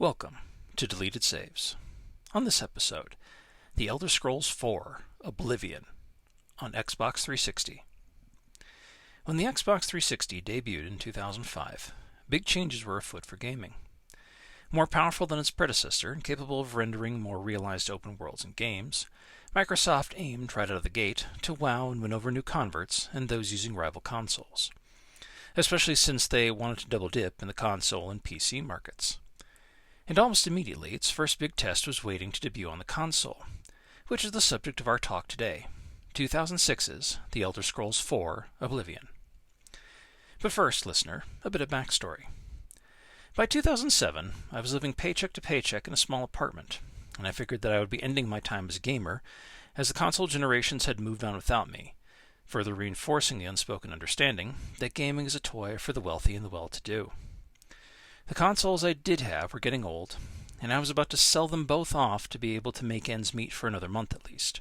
Welcome to Deleted Saves. On this episode, The Elder Scrolls IV: Oblivion on Xbox 360. When the Xbox 360 debuted in 2005, big changes were afoot for gaming. More powerful than its predecessor and capable of rendering more realized open worlds and games, Microsoft aimed right out of the gate to wow and win over new converts and those using rival consoles, especially since they wanted to double dip in the console and PC markets. And almost immediately, its first big test was waiting to debut on the console, which is the subject of our talk today, 2006's The Elder Scrolls IV: Oblivion. But first, listener, a bit of backstory. By 2007, I was living paycheck to paycheck in a small apartment, and I figured that I would be ending my time as a gamer, as the console generations had moved on without me, further reinforcing the unspoken understanding that gaming is a toy for the wealthy and the well-to-do. The consoles I did have were getting old, and I was about to sell them both off to be able to make ends meet for another month at least.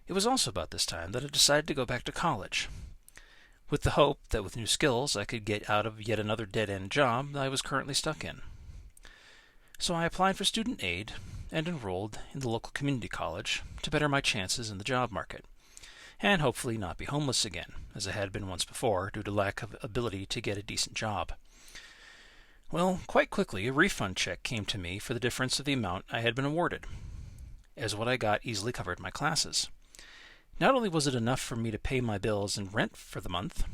It was also about this time that I decided to go back to college, with the hope that with new skills I could get out of yet another dead-end job that I was currently stuck in. So I applied for student aid and enrolled in the local community college to better my chances in the job market, and hopefully not be homeless again, as I had been once before due to lack of ability to get a decent job. Well, quite quickly, a refund check came to me for the difference of the amount I had been awarded, as what I got easily covered my classes. Not only was it enough for me to pay my bills and rent for the month,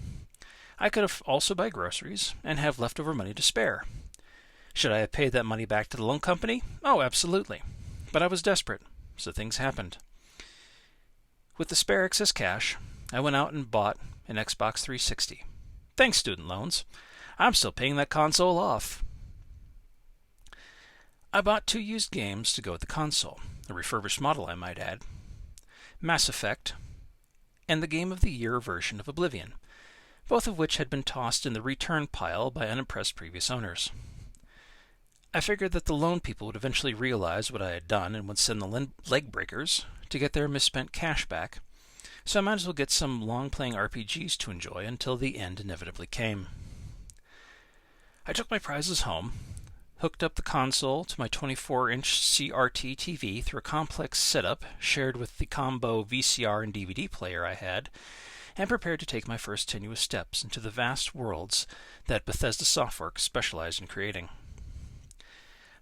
I could also buy groceries and have leftover money to spare. Should I have paid that money back to the loan company? Oh, absolutely. But I was desperate, so things happened. With the spare excess cash, I went out and bought an Xbox 360. Thanks, student loans. I'm still paying that console off. I bought 2 used games to go with the console, a refurbished model I might add, Mass Effect, and the Game of the Year version of Oblivion, both of which had been tossed in the return pile by unimpressed previous owners. I figured that the loan people would eventually realize what I had done and would send the leg breakers to get their misspent cash back, so I might as well get some long-playing RPGs to enjoy until the end inevitably came. I took my prizes home, hooked up the console to my 24-inch CRT TV through a complex setup shared with the combo VCR and DVD player I had, and prepared to take my first tenuous steps into the vast worlds that Bethesda Softworks specialized in creating.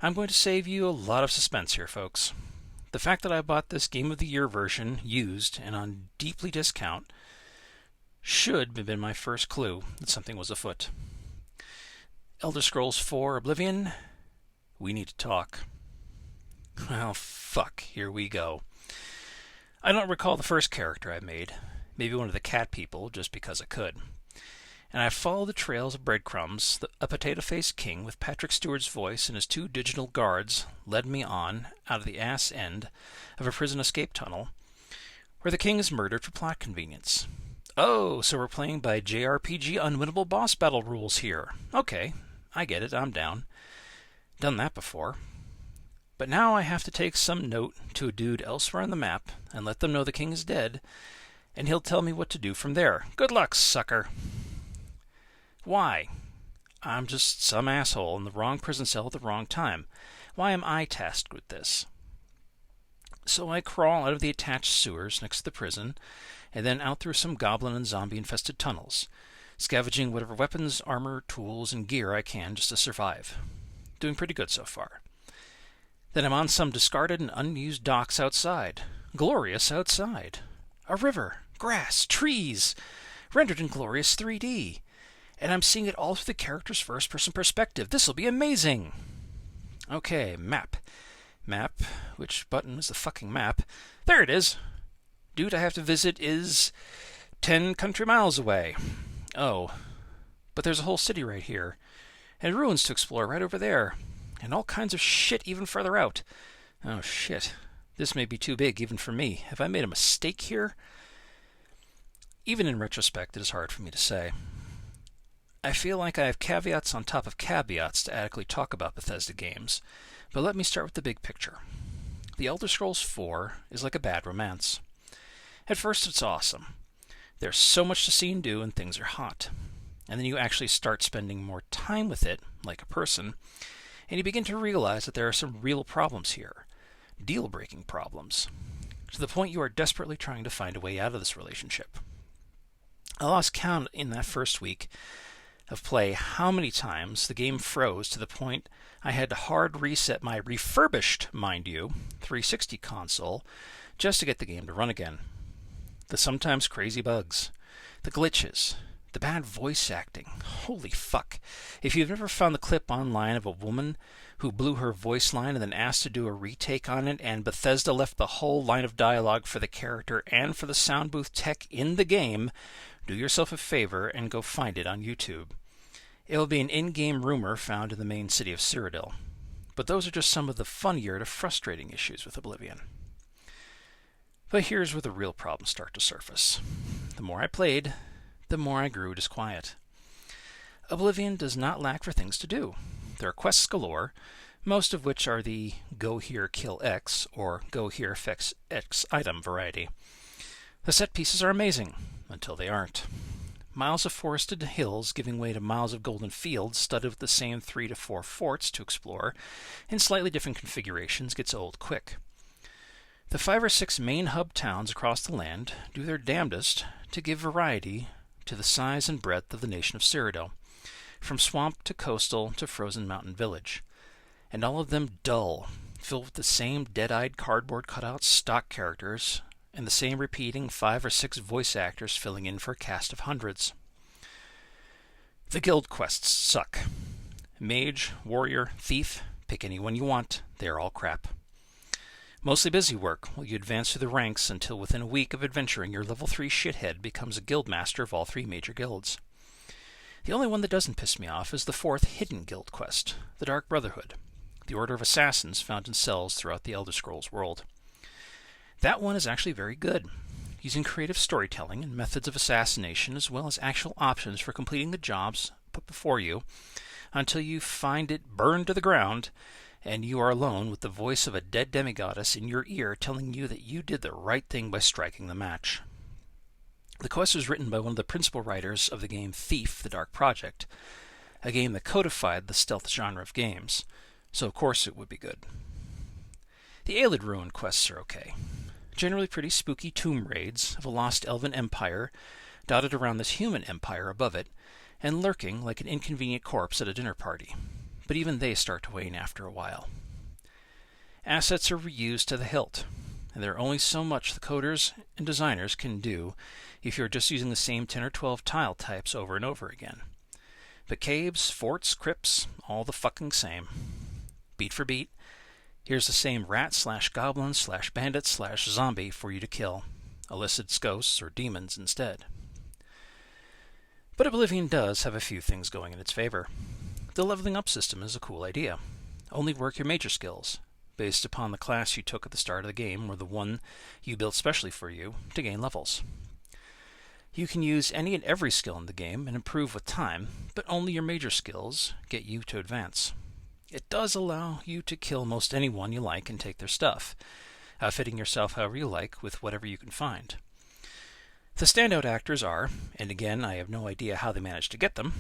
I'm going to save you a lot of suspense here, folks. The fact that I bought this Game of the Year version used and on deeply discount should have been my first clue that something was afoot. Elder Scrolls IV: Oblivion, we need to talk. Well, fuck, here we go. I don't recall the first character I made, maybe one of the cat people, just because I could. And I followed the trails of breadcrumbs a potato-faced king with Patrick Stewart's voice and his 2 digital guards led me on out of the ass end of a prison escape tunnel, where the king is murdered for plot convenience. Oh, so we're playing by JRPG unwinnable boss battle rules here. Okay, I get it, I'm down. Done that before. But now I have to take some note to a dude elsewhere on the map and let them know the king is dead, and he'll tell me what to do from there. Good luck, sucker. Why? I'm just some asshole in the wrong prison cell at the wrong time. Why am I tasked with this? So I crawl out of the attached sewers next to the prison, and then out through some goblin and zombie-infested tunnels, scavenging whatever weapons, armor, tools, and gear I can just to survive. Doing pretty good so far. Then I'm on some discarded and unused docks outside. Glorious outside. A river, grass, trees, rendered in glorious 3D. And I'm seeing it all through the character's first-person perspective. This'll be amazing! Okay, map. Map. Which button is the fucking map? There it is! Dude I have to visit is 10 country miles away. Oh, but there's a whole city right here, and ruins to explore right over there, and all kinds of shit even further out. Oh shit, this may be too big even for me. Have I made a mistake here? Even in retrospect, it is hard for me to say. I feel like I have caveats on top of caveats to adequately talk about Bethesda games, but let me start with the big picture. The Elder Scrolls IV is like a bad romance. At first it's awesome. There's so much to see and do, and things are hot. And then you actually start spending more time with it, like a person, and you begin to realize that there are some real problems here, deal-breaking problems, to the point you are desperately trying to find a way out of this relationship. I lost count in that first week of play how many times the game froze to the point I had to hard reset my refurbished, mind you, 360 console just to get the game to run again. The sometimes crazy bugs, the glitches, the bad voice acting. Holy fuck. If you've never found the clip online of a woman who blew her voice line and then asked to do a retake on it, and Bethesda left the whole line of dialogue for the character and for the sound booth tech in the game, do yourself a favor and go find it on YouTube. It will be an in-game rumor found in the main city of Cyrodiil. But those are just some of the funnier to frustrating issues with Oblivion. But here's where the real problems start to surface. The more I played, the more I grew disquiet. Oblivion does not lack for things to do. There are quests galore, most of which are the go here kill X or go here fix X item variety. The set pieces are amazing, until they aren't. Miles of forested hills giving way to miles of golden fields studded with the same 3 to 4 forts to explore in slightly different configurations gets old quick. The 5 or 6 main hub towns across the land do their damnedest to give variety to the size and breadth of the nation of Cyrodiil, from swamp to coastal to frozen mountain village, and all of them dull, filled with the same dead-eyed cardboard cutout stock characters and the same repeating 5 or 6 voice actors filling in for a cast of hundreds. The guild quests suck. Mage, warrior, thief, pick any one you want, they are all crap. Mostly busy work while you advance through the ranks until within a week of adventuring your level 3 shithead becomes a guild master of all 3 major guilds. The only one that doesn't piss me off is the 4th hidden guild quest, the Dark Brotherhood, the order of assassins found in cells throughout the Elder Scrolls world. That one is actually very good, using creative storytelling and methods of assassination as well as actual options for completing the jobs put before you until you find it burned to the ground and you are alone with the voice of a dead demigoddess in your ear telling you that you did the right thing by striking the match. The quest was written by one of the principal writers of the game Thief, the Dark Project, a game that codified the stealth genre of games, so of course it would be good. The Aelid Ruin quests are okay. Generally pretty spooky tomb raids of a lost elven empire dotted around this human empire above it, and lurking like an inconvenient corpse at a dinner party. But even they start to wane after a while. Assets are reused to the hilt, and there are only so much the coders and designers can do if you're just using the same 10 or 12 tile types over and over again. But caves, forts, crypts, all the fucking same. Beat for beat, here's the same rat/goblin/bandit/zombie for you to kill. Elicits ghosts or demons instead. But Oblivion does have a few things going in its favor. The leveling up system is a cool idea. Only work your major skills, based upon the class you took at the start of the game or the one you built specially for you to gain levels. You can use any and every skill in the game and improve with time, but only your major skills get you to advance. It does allow you to kill most anyone you like and take their stuff, outfitting yourself however you like with whatever you can find. The standout actors are, and again I have no idea how they managed to get them,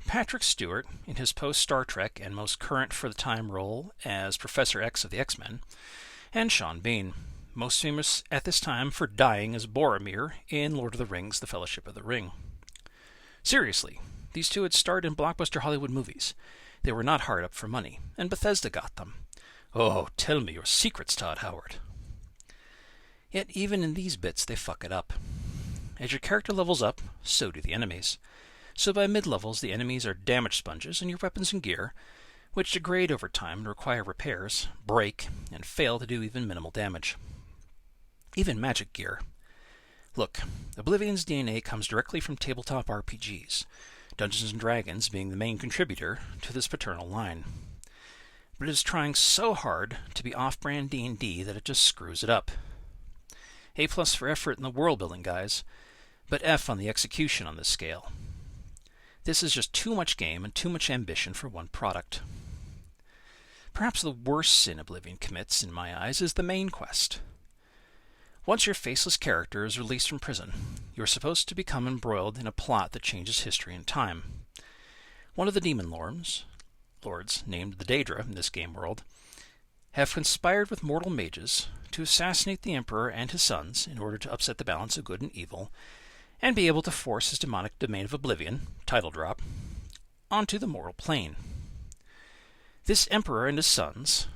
Patrick Stewart in his post-Star Trek and most current for the time role as Professor X of the X-Men, and Sean Bean, most famous at this time for dying as Boromir in Lord of the Rings: The Fellowship of the Ring. Seriously, these two had starred in blockbuster Hollywood movies. They were not hard up for money, and Bethesda got them. Oh, tell me your secrets, Todd Howard. Yet even in these bits they fuck it up. As your character levels up, so do the enemies. So by mid-levels the enemies are damage sponges and your weapons and gear, which degrade over time and require repairs, break, and fail to do even minimal damage. Even magic gear. Look, Oblivion's DNA comes directly from tabletop RPGs, Dungeons & Dragons being the main contributor to this paternal line. But it is trying so hard to be off-brand D&D that it just screws it up. A+ for effort in the world building, guys, but F on the execution on this scale. This is just too much game and too much ambition for one product. Perhaps the worst sin Oblivion commits, in my eyes, is the main quest. Once your faceless character is released from prison, you are supposed to become embroiled in a plot that changes history and time. One of the demon lords, lords, named the Daedra in this game world, have conspired with mortal mages to assassinate the Emperor and his sons in order to upset the balance of good and evil, and be able to force his demonic domain of Oblivion, title drop, onto the mortal plane. This Emperor and his sons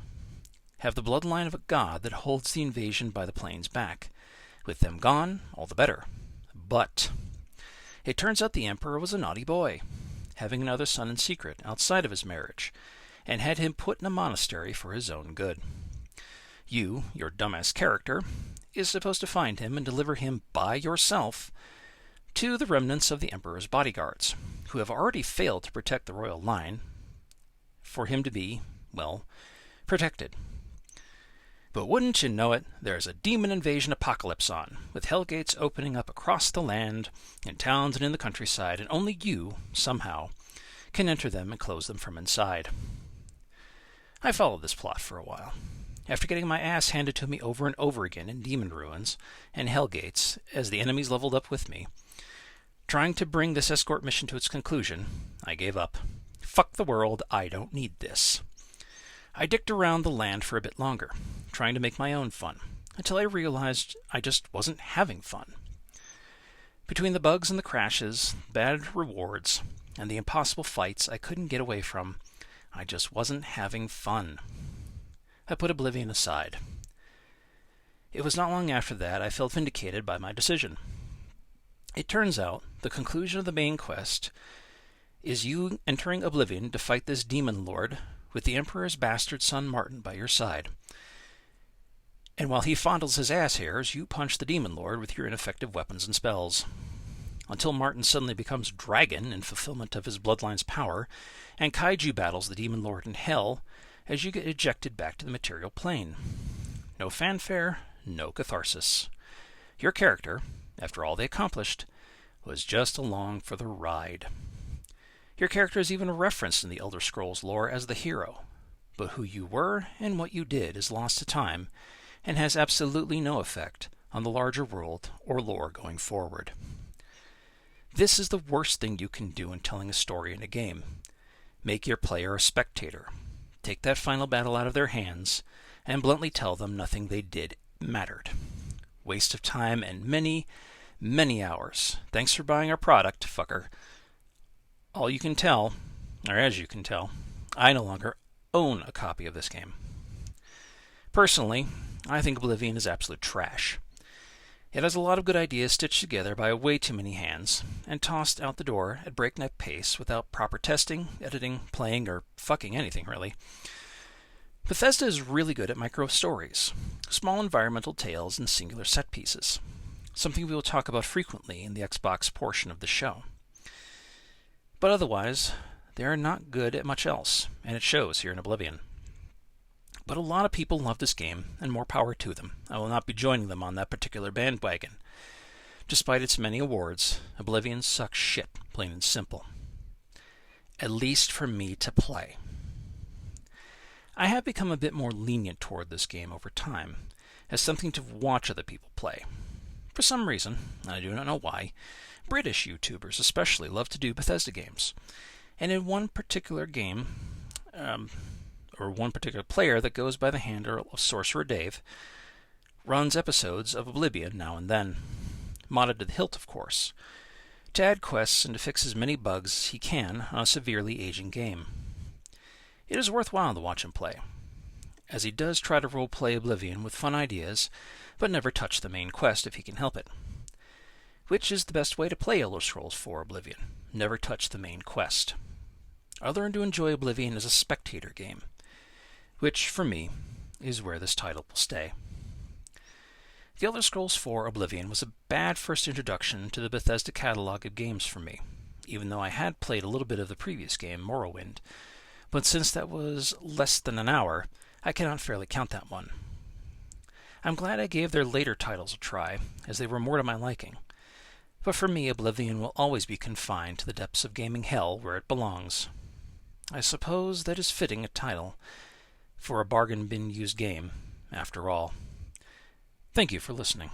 have the bloodline of a god that holds the invasion by the planes back. With them gone, all the better. But it turns out the Emperor was a naughty boy, having another son in secret outside of his marriage, and had him put in a monastery for his own good. You, your dumbass character, is supposed to find him and deliver him by yourself to the remnants of the Emperor's bodyguards, who have already failed to protect the royal line, for him to be, well, protected. But wouldn't you know it, there's a demon invasion apocalypse on, with hellgates opening up across the land, in towns and in the countryside, and only you, somehow, can enter them and close them from inside. I followed this plot for a while, after getting my ass handed to me over and over again in demon ruins and hellgates as the enemies leveled up with me. Trying to bring this escort mission to its conclusion, I gave up. Fuck the world, I don't need this. I dicked around the land for a bit longer, trying to make my own fun, until I realized I just wasn't having fun. Between the bugs and the crashes, bad rewards, and the impossible fights I couldn't get away from, I just wasn't having fun. I put Oblivion aside. It was not long after that I felt vindicated by my decision. It turns out the conclusion of the main quest is you entering Oblivion to fight this demon lord with the Emperor's bastard son Martin by your side. And while he fondles his ass hairs, you punch the demon lord with your ineffective weapons and spells. Until Martin suddenly becomes dragon in fulfillment of his bloodline's power, and Kaiju battles the demon lord in hell as you get ejected back to the material plane. No fanfare, no catharsis. Your character, after all they accomplished, was just along for the ride. Your character is even referenced in the Elder Scrolls lore as the hero, but who you were and what you did is lost to time and has absolutely no effect on the larger world or lore going forward. This is the worst thing you can do in telling a story in a game. Make your player a spectator. Take that final battle out of their hands and bluntly tell them nothing they did mattered. Waste of time and many, many hours. Thanks for buying our product, fucker. All you can tell, or as you can tell, I no longer own a copy of this game. Personally, I think Oblivion is absolute trash. It has a lot of good ideas stitched together by way too many hands, and tossed out the door at breakneck pace without proper testing, editing, playing, or fucking anything, really. Bethesda is really good at micro-stories, small environmental tales and singular set pieces, something we will talk about frequently in the Xbox portion of the show. But otherwise, they are not good at much else, and it shows here in Oblivion. But a lot of people love this game, and more power to them. I will not be joining them on that particular bandwagon. Despite its many awards, Oblivion sucks shit, plain and simple. At least for me to play. I have become a bit more lenient toward this game over time, as something to watch other people play. For some reason, I do not know why, British YouTubers especially love to do Bethesda games. And in one particular game, or one particular player that goes by the handle of Sorcerer Dave, runs episodes of Oblivion now and then, modded to the hilt of course, to add quests and to fix as many bugs as he can on a severely aging game. It is worthwhile to watch him play, as he does try to roleplay Oblivion with fun ideas, but never touch the main quest if he can help it. Which is the best way to play Elder Scrolls 4 Oblivion, never touch the main quest. I learned to enjoy Oblivion as a spectator game, which, for me, is where this title will stay. The Elder Scrolls 4 Oblivion was a bad first introduction to the Bethesda catalogue of games for me, even though I had played a little bit of the previous game, Morrowind, but since that was less than an hour, I cannot fairly count that one. I'm glad I gave their later titles a try, as they were more to my liking. But for me, Oblivion will always be confined to the depths of gaming hell where it belongs. I suppose that is fitting a title for a bargain bin used game, after all. Thank you for listening.